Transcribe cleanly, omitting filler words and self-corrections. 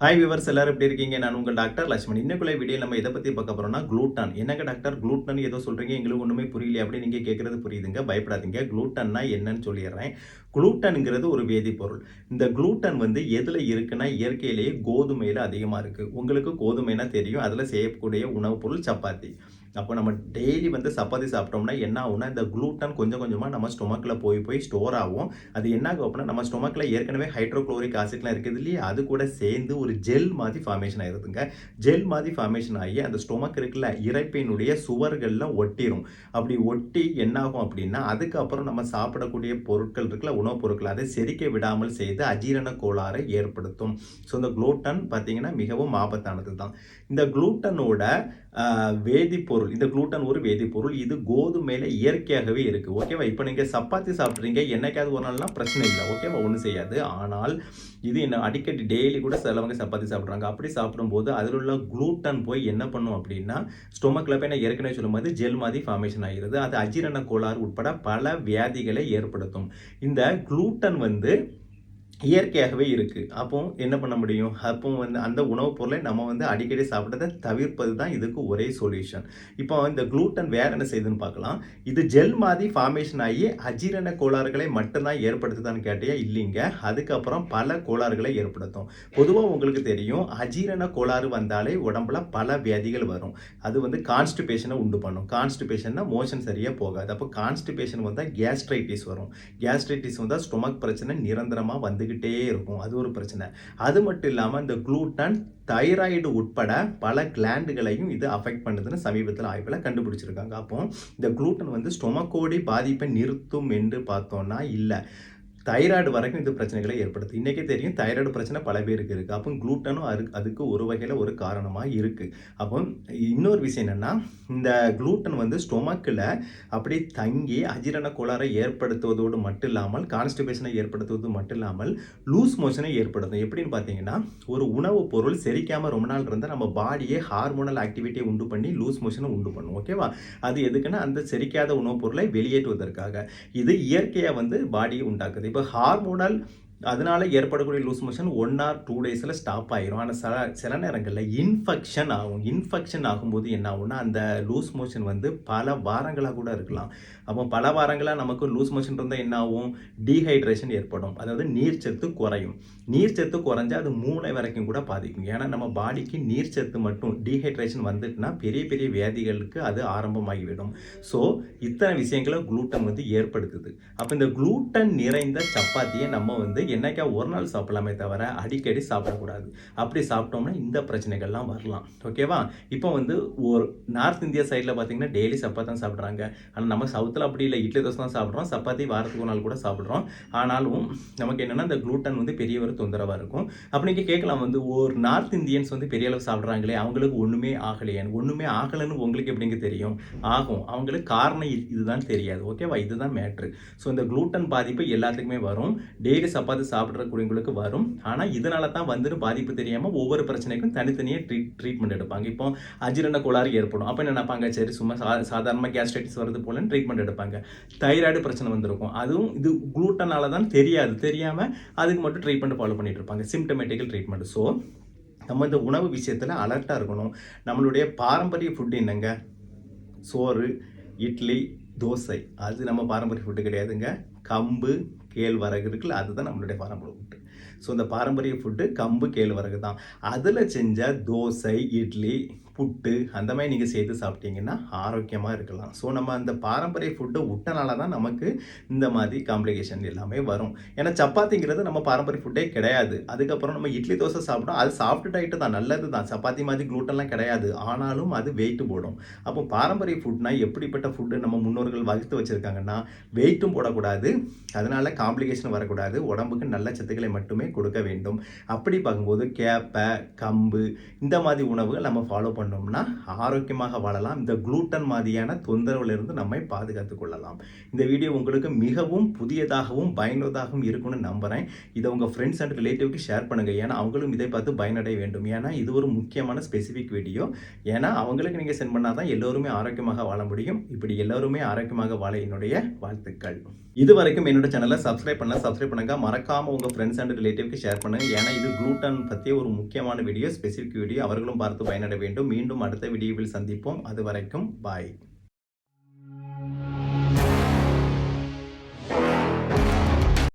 Hi viewers எல்லாரும் எப்படி இருக்கீங்க? நான் உங்கள் டாக்டர் லட்சுமண். இன்னைக்குள்ள வீடியோ நம்ம எதை பத்தி பார்க்க போறோம்னா குளூட்டான். என்னங்க டாக்டர் குளூட்டன் ஏதோ சொல்றீங்க, எங்களுக்கு ஒண்ணுமே புரியல அப்படின்னு நீங்க கேட்கறது புரியுதுங்க. பயப்படாதீங்க. குளூட்டன்னா என்னன்னு சொல்லிடுறேன். குளூட்டன்ங்கிறது ஒரு வேதிப்பொருள். இந்த குளூட்டன் எதுல இருக்குன்னா இயற்கையிலேயே கோதுமையில அதிகமா இருக்கு. உங்களுக்கு கோதுமைனா தெரியும். அதுல செய்யக்கூடிய உணவுப் பொருள் சப்பாத்தி. அப்போ நம்ம டெய்லி சப்பாத்தி சாப்பிட்டோம்னா என்ன ஆகும்னா இந்த குளூட்டன் கொஞ்சம் கொஞ்சமாக நம்ம ஸ்டொமக்கில் போய் ஸ்டோர் ஆகும். அது என்ன ஆகும் அப்படின்னா நம்ம ஸ்டொமக்கில் ஏற்கனவே ஹைட்ரோக்ளோரிக் ஆசிட்லாம் இருக்குது இல்லையா, அது கூட சேர்ந்து ஒரு ஜெல் மாதிரி ஃபார்மேஷன் ஆயிருதுங்க. ஜெல் மாதிரி ஃபார்மேஷன் ஆகி அந்த ஸ்டொமக் இருக்குல்ல இரைப்பினுடைய சுவர்களில் ஒட்டிடும். அப்படி ஒட்டி என்ன ஆகும் அப்படின்னா அதுக்கப்புறம் நம்ம சாப்பிடக்கூடிய பொருட்கள் இருக்குல்ல உணவுப் பொருட்கள் அதை செரிக்க விடாமல் செய்து அஜீரண கோளாறை ஏற்படுத்தும். ஸோ இந்த குளூட்டன் பார்த்தீங்கன்னா மிகவும் ஆபத்தானது தான். இந்த குளூட்டனோட வேதிப்பொருள், இந்த குளூட்டன் ஒரு வேதிப்பொருள். இது கோதுமையில இயற்கையாகவே இருக்கு. ஓகேவா? இப்போ நீங்க சப்பாத்தி சாப்பிட்றீங்க, என்னைக்காவது ஒரு நாள்னா பிரச்சனை இல்லை. ஓகேவா? ஒன்றும் செய்யாது. ஆனால் இது என்ன அடிக்கடி டெய்லி கூட சிலவங்க சப்பாத்தி சாப்பிட்றாங்க. அப்படி சாப்பிடும்போது அதில் உள்ள குளூட்டன் போய் என்ன பண்ணும் அப்படின்னா ஸ்டொமக்கில் போய் நான் ஏற்கனவே சொல்லும்போது ஜெல் மாதிரி ஃபார்மேஷன் ஆகிறது. அது அஜீரண கோளாறு உட்பட பல வியாதிகளை ஏற்படுத்தும். இந்த குளூட்டன் இயற்கையாகவே இருக்கு. அப்போ என்ன பண்ண முடியும்? அப்போ அந்த உணவுப் பொருளை நம்ம அடிக்கடி சாப்பிட்டதை தவிர்ப்பது தான் இதுக்கு ஒரே சொல்யூஷன். இப்போ இந்த குளூட்டன் வேற என்ன செய்யுதுன்னு பார்க்கலாம். இது ஜெல் மாதிரி ஃபார்மேஷன் ஆகி அஜீரண கோளாறுகளை மட்டும்தான் ஏற்படுத்துதான்னு கேட்டியா? இல்லைங்க. அதுக்கப்புறம் பல கோளாறுகளை ஏற்படுத்தும். பொதுவாக உங்களுக்கு தெரியும் அஜீரண கோளாறு வந்தாலே உடம்புல பல வியாதிகள் வரும். அது கான்ஸ்டிபேஷனை உண்டு பண்ணும். கான்ஸ்டிபேஷன்னா மோஷன் சரியாக போகாது. அப்போ கான்ஸ்டிபேஷன் வந்தால் கேஸ்ட்ரைட்டிஸ் வரும். கேஸ்ட்ரைட்டிஸ் வந்தால் ஸ்டொமக் பிரச்சனை நிரந்தரமாக வந்துக்கிட்டே இருக்கும். அது ஒரு பிரச்சனை. அது மட்டும் இல்லாமல் இந்த குளூட்டன் தைராய்டு உட்பட பல கிளாண்டுகளையும் இது அஃபெக்ட் பண்ணுதுன்னு சமீபத்தில் ஆய்வில் கண்டுபிடிச்சிருக்காங்க. அப்போ இந்த குளூட்டன் ஸ்டொமக்கோடி பாதிப்பை நிறுத்தும் என்று பார்த்தோம்னா இல்லை, தைராய்டு வரைக்கும் இது பிரச்சனைகளை ஏற்படுத்து. இன்றைக்கே தெரியும் தைராய்டு பிரச்சனை பல பேருக்கு இருக்குது. அப்போ குளூட்டனும் அதுக்கு ஒரு வகையில் ஒரு காரணமாக இருக்குது. அப்போ இன்னொரு விஷயம் என்னென்னா இந்த குளூட்டன் ஸ்டொமக்கில் அப்படி தங்கி அஜீரண கோளாறை ஏற்படுத்துவதோடு மட்டும் இல்லாமல் கான்ஸ்டிபேஷனை ஏற்படுத்துவது மட்டும் இல்லாமல் லூஸ் மோஷனை ஏற்படுத்தும். எப்படின்னு பார்த்தீங்கன்னா ஒரு உணவுப் பொருள் செரிக்காமல் ரொம்ப நாள் இருந்தால் நம்ம பாடியே ஹார்மோனல் ஆக்டிவிட்டியை உண்டு பண்ணி லூஸ் மோஷனை உண்டு பண்ணும். ஓகேவா? அது எதுக்குன்னா அந்த செரிக்காத உணவுப் பொருளை வெளியேற்றுவதற்காக. இது இயற்கையாக பாடியை உண்டாக்குது. இப்போ ஹார்மோனல் அதனால ஏற்படக்கூடிய லூஸ் மோஷன் 1 or 2 டேஸில் ஸ்டாப் ஆயிரும். ஆனால் சில நேரங்களில் இன்ஃபெக்ஷன் ஆகும். இன்ஃபெக்ஷன் ஆகும்போது என்ன ஆகும்னா அந்த லூஸ் மோஷன் பல வாரங்களாக கூட இருக்கலாம். அப்போ பல வாரங்களாக நமக்கு லூஸ் மோஷன் இருந்தால் என்ன ஆகும்? டீஹைட்ரேஷன் ஏற்படும். அதாவது நீர்ச்சத்து குறையும். நீர்ச்சத்து குறைஞ்சா அது மூளை வரைக்கும் கூட பாதிக்கும். ஏன்னா நம்ம பாடிக்கு நீர்ச்சத்து மட்டும் டீஹைட்ரேஷன் வந்துட்டுனா பெரிய பெரிய வியாதிகளுக்கு அது ஆரம்பமாகிவிடும். ஸோ இத்தனை விஷயங்களை குளூட்டன் ஏற்படுத்துது. அப்போ இந்த குளூட்டன் நிறைந்த சப்பாத்தியை நம்ம என்னைக்கா ஒரு நாள் சாப்பிடலாமே தவிர அடிக்கடி சாப்பிடக்கூடாது. அப்படி சாப்பிட்டோம்னா இந்த பிரச்சனைகள்லாம் வரலாம். ஓகேவா? இப்போ ஒரு நார்த் இந்தியா சைடில் பார்த்தீங்கன்னா டெய்லி சப்பாத்தி தான் சாப்பிட்றாங்க. ஆனால் நம்ம சவுத்தில் அப்படி இல்லை, இட்லி தோசை தான் சாப்பிட்றோம். சப்பாத்தி வாரத்துக்கு ஒரு நாள் கூட சாப்பிட்றோம். ஆனாலும் நமக்கு என்னென்னா இந்த குளூட்டன் பெரிய ஒரு தொந்தரவாக இருக்கும். அப்போ நீங்கள் கேட்கலாம் ஒரு நார்த் இந்தியன்ஸ் பெரிய அளவு சாப்பிட்றாங்களே அவங்களுக்கு ஒன்றுமே ஆகலையான்னு. ஒன்றுமே ஆகலைன்னு உங்களுக்கு எப்படிங்க தெரியும்? ஆகும். அவங்களுக்கு காரணம் இதுதான் தெரியாது. ஓகேவா? இதுதான் மேட்ரு. ஸோ இந்த குளூட்டன் பாதிப்பு எல்லாத்துக்குமே வரும். டெய்லி சப்பாத்தி சாப்பிட்றக்கூடியவங்களுக்கு வரும். ஆனால் இதனால தான் பாதிப்பு தெரியாமல் ஒவ்வொரு பிரச்சனைக்கும் தனித்தனியாக ட்ரீட்மெண்ட் எடுப்பாங்க. இப்போ அஜீரண கோளாறு ஏற்படும். அப்போ என்ன நினைப்பாங்க? சரி சும்மா சாதாரணமாக கேஸ்ட்ரைட்டிஸ் வருது போலன்னு ட்ரீட்மெண்ட் எடுப்பாங்க. தைராய்டு பிரச்சனை வந்திருக்கும். அதுவும் இது குளூட்டனால தான் தெரியாமல் அதுக்கு மட்டும் ட்ரீட்மெண்ட் ஃபாலோ பண்ணிட்டு இருப்பாங்க. சிம்டமேட்டிக்கல் ட்ரீட்மெண்ட். ஸோ நம்ம இந்த உணவு விஷயத்தில் அலர்ட்டாக இருக்கணும். நம்மளுடைய பாரம்பரிய ஃபுட் என்னங்க? சோறு, இட்லி, தோசை. அது நம்ம பாரம்பரிய ஃபுட்டு கிடையாதுங்க. கம்பு, கேழ்வரகு இருக்குல்ல, அதுதான் நம்மளுடைய பாரம்பரிய ஃபுட்டு. ஸோ இந்த பாரம்பரிய ஃபுட்டு கம்பு, கேழ்வரகு தான். அதில் செஞ்ச தோசை, இட்லி, புட்டு அந்த மாதிரி நீங்கள் சேர்த்து சாப்பிட்டீங்கன்னா ஆரோக்கியமாக இருக்கலாம். ஸோ நம்ம அந்த பாரம்பரிய ஃபுட்டை விட்டனால தான் நமக்கு இந்த மாதிரி காம்ப்ளிகேஷன் எல்லாமே வரும். ஏன்னா சப்பாத்திங்கிறது நம்ம பாரம்பரிய ஃபுட்டே கிடையாது. அதுக்கப்புறம் நம்ம இட்லி தோசை சாப்பிட்டோம், அது சாஃப்ட் டயட்டு தான், நல்லது தான். சப்பாத்தி மாதிரி குளூட்டன்லாம் கிடையாது. ஆனாலும் அது வெயிட் போடும். அப்போ பாரம்பரிய ஃபுட்னா எப்படிப்பட்ட ஃபுட்டு நம்ம முன்னோர்கள் வகுத்து வச்சுருக்காங்கன்னா வெயிட்டும் போடக்கூடாது, அதனால காம்ப்ளிகேஷன் வரக்கூடாது, உடம்புக்கு நல்ல சத்துக்களை மட்டுமே கொடுக்க வேண்டும். அப்படி பார்க்கும்போது கேப்பை, கம்பு இந்த மாதிரி உணவுகள் நம்ம ஃபாலோ பண்ணணும். பண்ணோம்னா ஆரோக்கியமாக வாழலாம். இந்த குளூட்டன் மாதிரியான தொந்தரவிலிருந்து நம்மை பாதுகாத்துக் கொள்ளலாம். இந்த வீடியோ உங்களுக்கு மிகவும் புதியதாகவும் பயனுள்ளதாகவும் இருக்கும்னு நம்புறேன். இதை உங்க ஃப்ரெண்ட்ஸ் அண்ட் ரிலேட்டிவ்க்கு ஷேர் பண்ணுங்க. ஏன்னா அவங்களும் இதை பார்த்து பயனடைய வேண்டும். ஏன்னா இது ஒரு முக்கியமான ஸ்பெசிஃபிக் வீடியோ. ஏன்னா அவங்களுக்கு நீங்க சென்ட் பண்ணாதான் எல்லோருமே ஆரோக்கியமாக வாழ முடியும். இப்படி எல்லோருமே ஆரோக்கியமாக வாழ என்னுடைய வாழ்த்துக்கள். இதுவரைக்கும் என்னோட சேனலை சப்ஸ்கிரைப் பண்ணுங்க. மறக்காம உங்க ஃப்ரெண்ட்ஸ் அண்ட் ரிலேட்டிவ்க்கு ஷேர் பண்ணுங்க. ஏன்னா இது குளூட்டன் பற்றிய ஒரு முக்கியமான வீடியோ, ஸ்பெசிஃபிக் வீடியோ. அவர்களும் பார்த்து பயனடைய வேண்டும். மீண்டும் அடுத்த வீடியோவில் சந்திப்போம். அது வரைக்கும் பாய்.